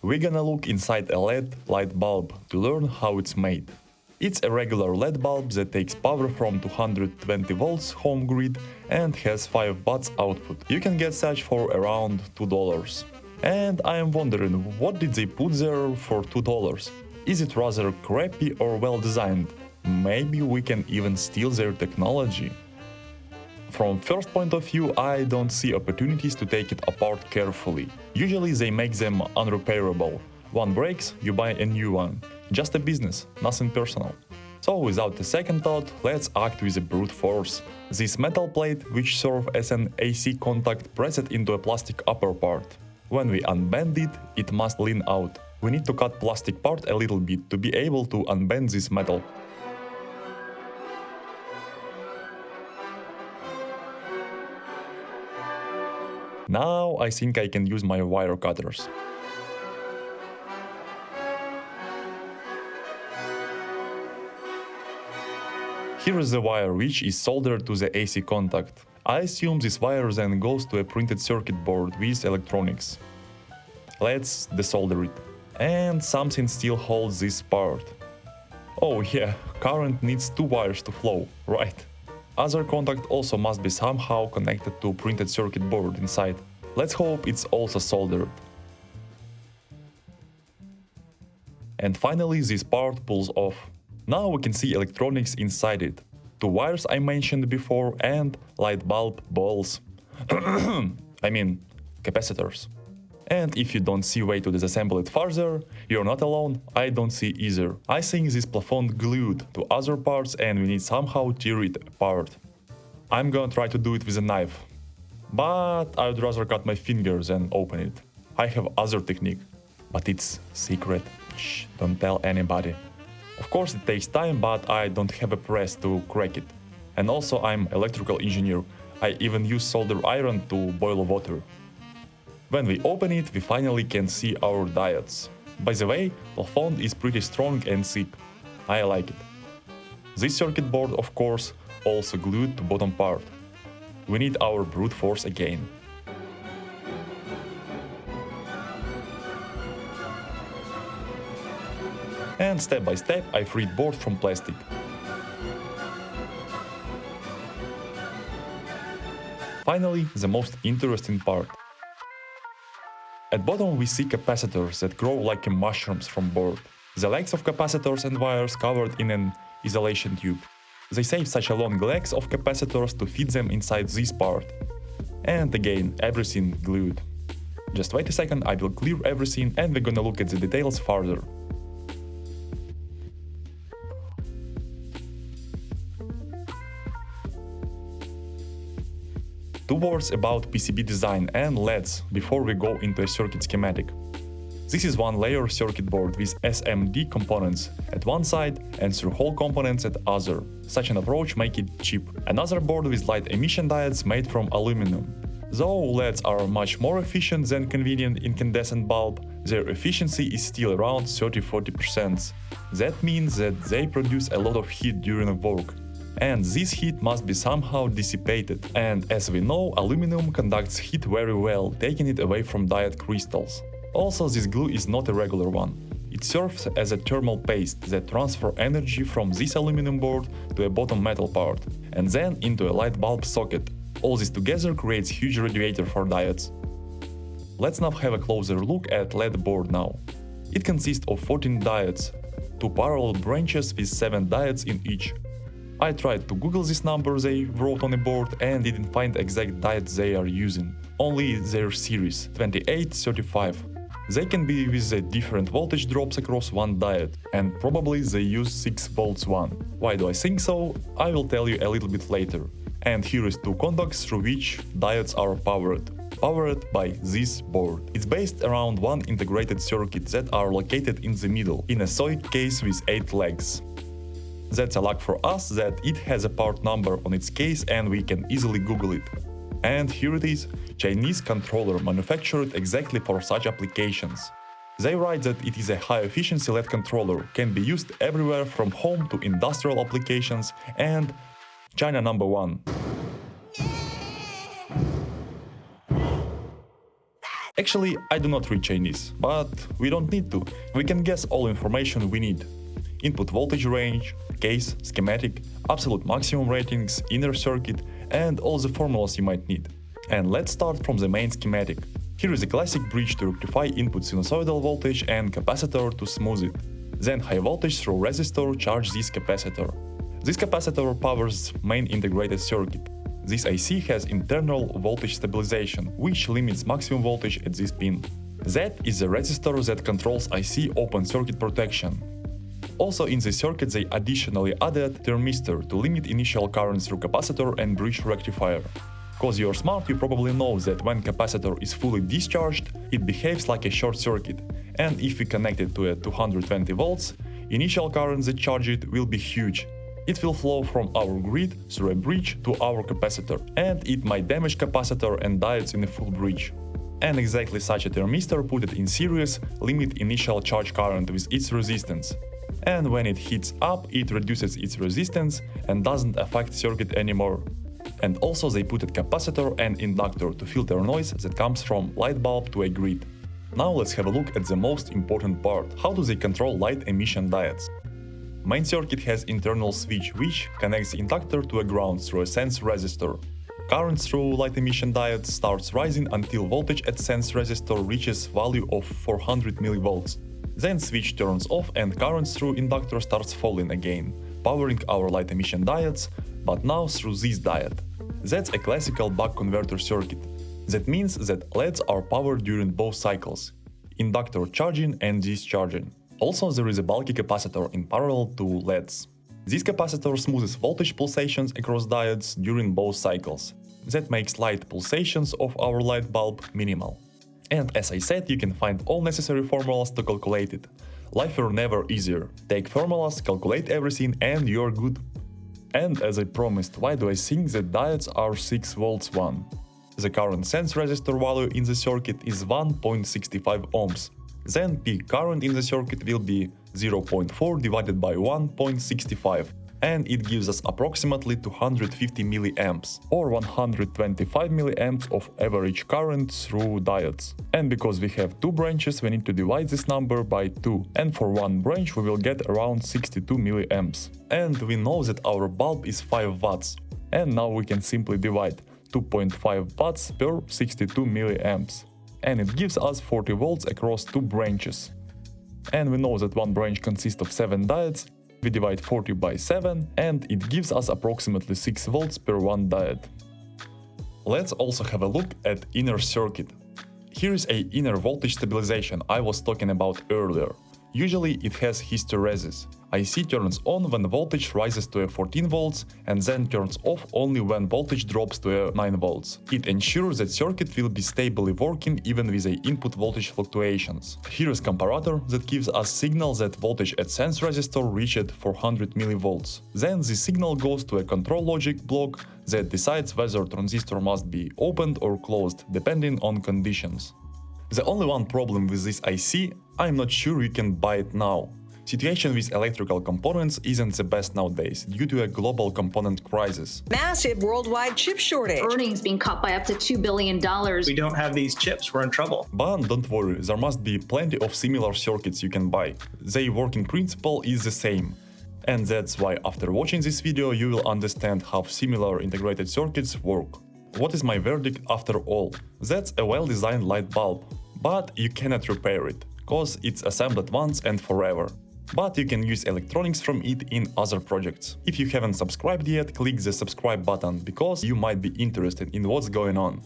We're gonna look inside a LED light bulb to learn how it's made. It's a regular LED bulb that takes power from 220 volts home grid and has 5 watts output. You can get such for around $2. And I am wondering, what did they put there for $2? Is it rather crappy or well designed? Maybe we can even steal their technology. From first point of view, I don't see opportunities to take it apart carefully. Usually they make them unrepairable. One breaks, you buy a new one. Just a business, nothing personal. So without a second thought, let's act with a brute force. This metal plate, which serves as an AC contact, press it into a plastic upper part. When we unbend it, it must lean out. We need to cut plastic part a little bit to be able to unbend this metal. Now I think I can use my wire cutters. Here is the wire which is soldered to the AC contact. I assume this wire then goes to a printed circuit board with electronics. Let's desolder it. And something still holds this part. Oh yeah, current needs 2 wires to flow, right. Other contact also must be somehow connected to printed circuit board inside. Let's hope it's also soldered. And finally this part pulls off. Now we can see electronics inside it. 2 wires I mentioned before and light bulb balls. I mean, capacitors. And if you don't see way to disassemble it further, you're not alone, I don't see either. I think this plafond glued to other parts and we need somehow tear it apart. I'm gonna try to do it with a knife. But I'd rather cut my fingers than open it. I have other technique. But it's secret. Shh, don't tell anybody. Of course it takes time, but I don't have a press to crack it. And also I'm electrical engineer. I even use solder iron to boil water. When we open it, we finally can see our diodes. By the way, plafond is pretty strong and thick. I like it. This circuit board, of course, also glued to bottom part. We need our brute force again. And step by step I freed board from plastic. Finally, the most interesting part. At bottom we see capacitors that grow like mushrooms from board. The legs of capacitors and wires covered in an isolation tube. They save such a long legs of capacitors to fit them inside this part. And again, everything glued. Just wait a second, I will clear everything and we're gonna look at the details further. Two words about PCB design and LEDs before we go into a circuit schematic. This is one layer circuit board with SMD components at one side and through-hole components at other. Such an approach makes it cheap. Another board with light emission diodes made from aluminum. Though LEDs are much more efficient than convenient incandescent bulb, their efficiency is still around 30–40%. That means that they produce a lot of heat during work. And this heat must be somehow dissipated. And as we know, aluminum conducts heat very well, taking it away from diode crystals. Also, this glue is not a regular one. It serves as a thermal paste that transfers energy from this aluminum board to a bottom metal part, and then into a light bulb socket. All this together creates huge radiator for diodes. Let's now have a closer look at LED board now. It consists of 14 diodes, 2 parallel branches with 7 diodes in each. I tried to Google this number they wrote on the board and didn't find exact diodes they are using, only their series 2835. They can be with the different voltage drops across one diode, and probably they use 6 volts one. Why do I think so? I will tell you a little bit later. And here is 2 contacts through which diodes are powered by this board. It's based around one integrated circuit that are located in the middle, in a solid case with 8 legs. That's a luck for us that it has a part number on its case and we can easily Google it. And here it is, Chinese controller manufactured exactly for such applications. They write that it is a high-efficiency LED controller, can be used everywhere from home to industrial applications, and China #1. Actually, I do not read Chinese, but we don't need to. We can guess all information we need. Input voltage range, case, schematic, absolute maximum ratings, inner circuit, and all the formulas you might need. And let's start from the main schematic. Here is a classic bridge to rectify input sinusoidal voltage and capacitor to smooth it. Then high voltage through resistor charge this capacitor. This capacitor powers main integrated circuit. This IC has internal voltage stabilization, which limits maximum voltage at this pin. Z is the resistor that controls IC open circuit protection. Also in the circuit they additionally added thermistor to limit initial current through capacitor and bridge rectifier. Cause you're smart, you probably know that when capacitor is fully discharged, it behaves like a short circuit, and if we connect it to a 220 volts, initial current that charge it will be huge. It will flow from our grid through a bridge to our capacitor, and it might damage capacitor and diodes in a full bridge. And exactly such a thermistor put in series limit initial charge current with its resistance. And when it heats up, it reduces its resistance and doesn't affect circuit anymore. And also they put a capacitor and inductor to filter noise that comes from light bulb to a grid. Now let's have a look at the most important part. How do they control light emission diodes? Main circuit has internal switch which connects the inductor to a ground through a sense resistor. Current through light emission diode starts rising until voltage at sense resistor reaches value of 400 mV. Then switch turns off and current through inductor starts falling again, powering our light emission diodes, but now through this diode. That's a classical buck converter circuit. That means that LEDs are powered during both cycles, inductor charging and discharging. Also there is a bulky capacitor in parallel to LEDs. This capacitor smooths voltage pulsations across diodes during both cycles. That makes light pulsations of our light bulb minimal. And as I said, you can find all necessary formulas to calculate it. Life were never easier. Take formulas, calculate everything and you're good. And as I promised, why do I think that diodes are 6 volts 1? The current sense resistor value in the circuit is 1.65 ohms. Then peak current in the circuit will be 0.4 divided by 1.65, and it gives us approximately 250 milliamps or 125 milliamps of average current through diodes. And because we have two branches, we need to divide this number by 2, and for one branch we will get around 62 milliamps. And we know that our bulb is 5 watts, and now we can simply divide 2.5 watts per 62 milliamps. And it gives us 40 volts across two branches. And we know that one branch consists of 7 diodes. We divide 40 by 7 and it gives us approximately 6 volts per one diode. Let's also have a look at inner circuit. Here is a inner voltage stabilization I was talking about earlier. Usually it has hysteresis. IC turns on when voltage rises to a 14 volts and then turns off only when voltage drops to a 9 volts. It ensures that circuit will be stably working even with the input voltage fluctuations. Here is comparator that gives us signal that voltage at sense resistor reached 400 mV. Then the signal goes to a control logic block that decides whether transistor must be opened or closed depending on conditions. The only one problem with this IC, I'm not sure you can buy it now. Situation with electrical components isn't the best nowadays due to a global component crisis. Massive worldwide chip shortage. Earnings being cut by up to $2 billion. We don't have these chips, we're in trouble. But don't worry, there must be plenty of similar circuits you can buy. Their working principle is the same. And that's why after watching this video you will understand how similar integrated circuits work. What is my verdict after all? That's a well-designed light bulb, but you cannot repair it, cause it's assembled once and forever. But you can use electronics from it in other projects. If you haven't subscribed yet, click the subscribe button, because you might be interested in what's going on.